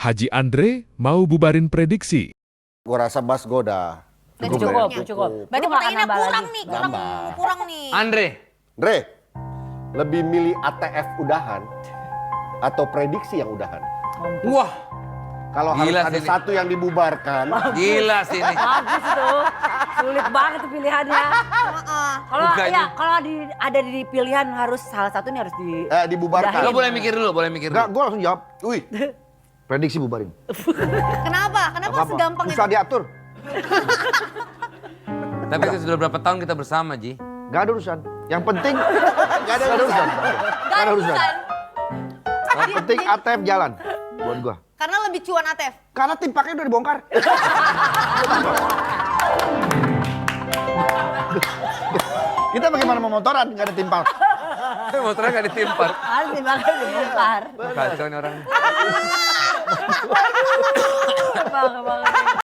Haji Andre mau bubarin prediksi. Gua rasa Bas gue udah Cukup. Berarti Lu nggak akan pertanyaannya nambah kurang lagi. nih, Nambah. kurang nih. Andre, Dre, lebih milih ATF udahan atau prediksi yang udahan? wah Kalau harus Gila ada sih ini. satu yang dibubarkan, gila sih ini. Bagus tuh. Sulit banget tuh pilihannya. Kalau Bukannya. ya kalau ada di pilihan harus salah satu nih harus di dibubarkan. Lo boleh mikir dulu, boleh mikir Enggak, dulu. gue langsung jawab. Wih, prediksi bubarin. Kenapa? Kenapa Apa-apa. segampang Susah itu? diatur. Tapi itu sudah berapa tahun kita bersama, Ji? Gak ada urusan. Yang penting gak ada urusan. Gak ada urusan. Yang penting ATF jalan buat gua. Karena lebih cuan ATF. Karena tim pakai udah dibongkar. Kita bagaimana mau motoran, gak ada tim park. Motornya nggak ditimpar. harus dimakan dibongkar. Kacau nih orang. Bang.